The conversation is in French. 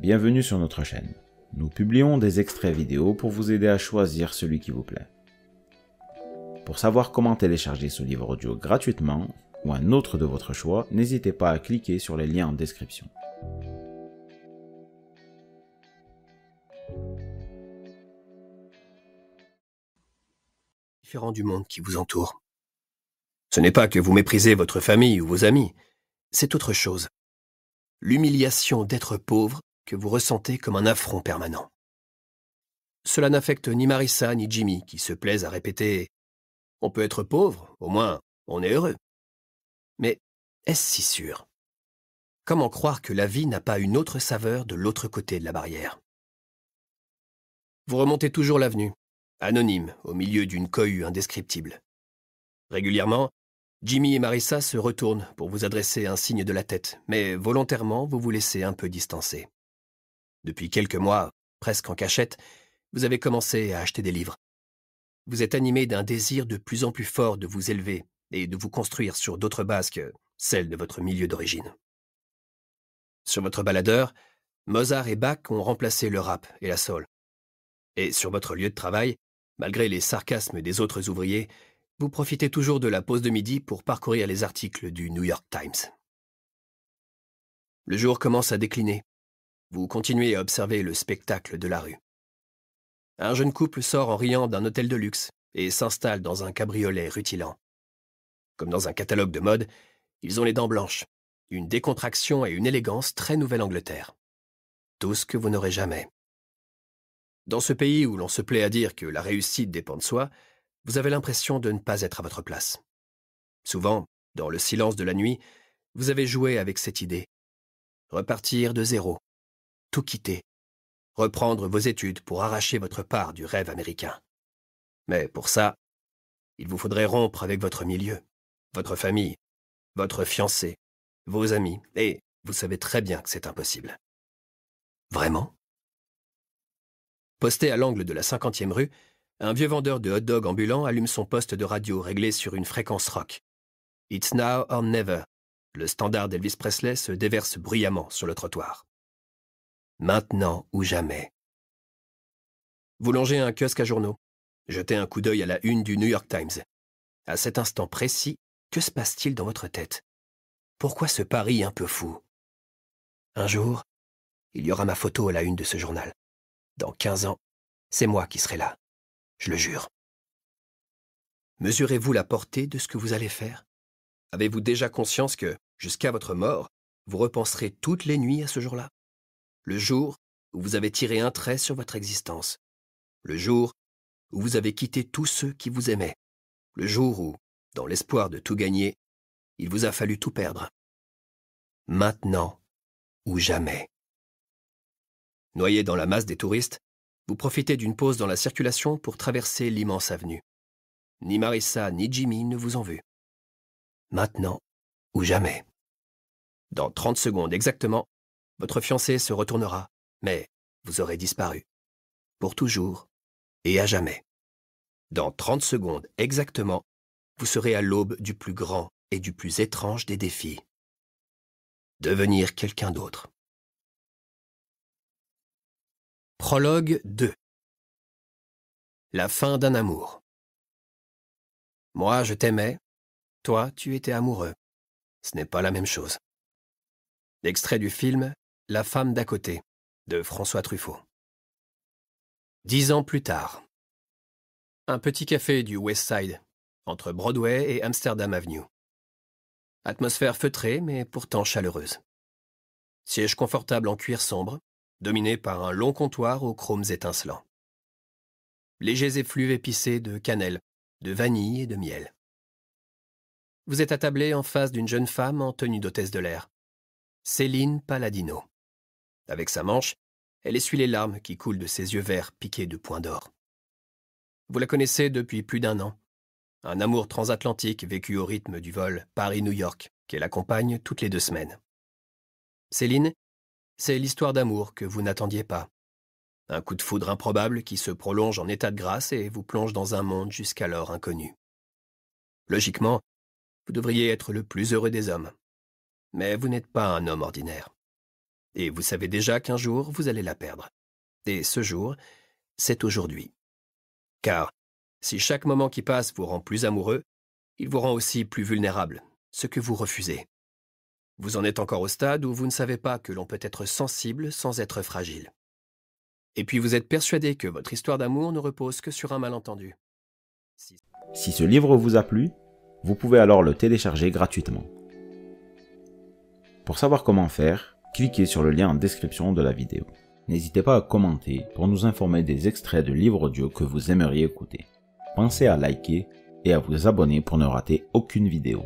bienvenue sur notre chaîne. Nous publions des extraits vidéo pour vous aider à choisir celui qui vous plaît. Pour savoir comment télécharger ce livre audio gratuitement, ou un autre de votre choix, n'hésitez pas à cliquer sur les liens en description. Différent du monde qui vous entoure. Ce n'est pas que vous méprisez votre famille ou vos amis, c'est autre chose. L'humiliation d'être pauvre que vous ressentez comme un affront permanent. Cela n'affecte ni Marissa ni Jimmy qui se plaisent à répéter « On peut être pauvre, au moins on est heureux ». Mais est-ce si sûr? Comment croire que la vie n'a pas une autre saveur de l'autre côté de la barrière? Vous remontez toujours l'avenue, anonyme, au milieu d'une cohue indescriptible. Régulièrement, Jimmy et Marissa se retournent pour vous adresser un signe de la tête, mais volontairement, vous vous laissez un peu distancer. Depuis quelques mois, presque en cachette, vous avez commencé à acheter des livres. Vous êtes animé d'un désir de plus en plus fort de vous élever et de vous construire sur d'autres bases que celles de votre milieu d'origine. Sur votre baladeur, Mozart et Bach ont remplacé le rap et la soul. Et sur votre lieu de travail, malgré les sarcasmes des autres ouvriers, vous profitez toujours de la pause de midi pour parcourir les articles du New York Times. Le jour commence à décliner. Vous continuez à observer le spectacle de la rue. Un jeune couple sort en riant d'un hôtel de luxe et s'installe dans un cabriolet rutilant. Comme dans un catalogue de mode, ils ont les dents blanches, une décontraction et une élégance très Nouvelle-Angleterre. Tout ce que vous n'aurez jamais. Dans ce pays où l'on se plaît à dire que la réussite dépend de soi, vous avez l'impression de ne pas être à votre place. Souvent, dans le silence de la nuit, vous avez joué avec cette idée. Repartir de zéro, tout quitter, reprendre vos études pour arracher votre part du rêve américain. Mais pour ça, il vous faudrait rompre avec votre milieu, votre famille, votre fiancé, vos amis, et vous savez très bien que c'est impossible. Vraiment? Posté à l'angle de la 50e rue, un vieux vendeur de hot-dog ambulant allume son poste de radio réglé sur une fréquence rock. It's now or never. Le standard d'Elvis Presley se déverse bruyamment sur le trottoir. Maintenant ou jamais. Vous longez un kiosque à journaux. Jetez un coup d'œil à la une du New York Times. À cet instant précis, que se passe-t-il dans votre tête? Pourquoi ce pari un peu fou? Un jour, il y aura ma photo à la une de ce journal. Dans 15 ans, c'est moi qui serai là. Je le jure. Mesurez-vous la portée de ce que vous allez faire? Avez-vous déjà conscience que, jusqu'à votre mort, vous repenserez toutes les nuits à ce jour-là? Le jour où vous avez tiré un trait sur votre existence. Le jour où vous avez quitté tous ceux qui vous aimaient. Le jour où, dans l'espoir de tout gagner, il vous a fallu tout perdre. Maintenant ou jamais. Noyé dans la masse des touristes, vous profitez d'une pause dans la circulation pour traverser l'immense avenue. Ni Marissa ni Jimmy ne vous ont vu. Maintenant ou jamais. Dans 30 secondes exactement, votre fiancé se retournera, mais vous aurez disparu. Pour toujours et à jamais. Dans 30 secondes exactement, vous serez à l'aube du plus grand et du plus étrange des défis. Devenir quelqu'un d'autre. Prologue 2. La fin d'un amour. Moi, je t'aimais. Toi, tu étais amoureux. Ce n'est pas la même chose. Extrait du film La femme d'à côté, de François Truffaut. 10 ans plus tard. Un petit café du West Side, entre Broadway et Amsterdam Avenue. Atmosphère feutrée, mais pourtant chaleureuse. Siège confortable en cuir sombre, dominé par un long comptoir aux chromes étincelants. Légers effluves épicés de cannelle, de vanille et de miel. Vous êtes attablé en face d'une jeune femme en tenue d'hôtesse de l'air. Céline Palladino. Avec sa manche, elle essuie les larmes qui coulent de ses yeux verts piqués de points d'or. Vous la connaissez depuis plus d'1 an. Un amour transatlantique vécu au rythme du vol Paris-New York, qu'elle accompagne toutes les 2 semaines. Céline, c'est l'histoire d'amour que vous n'attendiez pas. Un coup de foudre improbable qui se prolonge en état de grâce et vous plonge dans un monde jusqu'alors inconnu. Logiquement, vous devriez être le plus heureux des hommes. Mais vous n'êtes pas un homme ordinaire. Et vous savez déjà qu'un jour, vous allez la perdre. Et ce jour, c'est aujourd'hui. Car si chaque moment qui passe vous rend plus amoureux, il vous rend aussi plus vulnérable, ce que vous refusez. Vous en êtes encore au stade où vous ne savez pas que l'on peut être sensible sans être fragile. Et puis vous êtes persuadé que votre histoire d'amour ne repose que sur un malentendu. Si ce livre vous a plu, vous pouvez alors le télécharger gratuitement. Pour savoir comment faire, cliquez sur le lien en description de la vidéo. N'hésitez pas à commenter pour nous informer des extraits de livres audio que vous aimeriez écouter. Pensez à liker et à vous abonner pour ne rater aucune vidéo.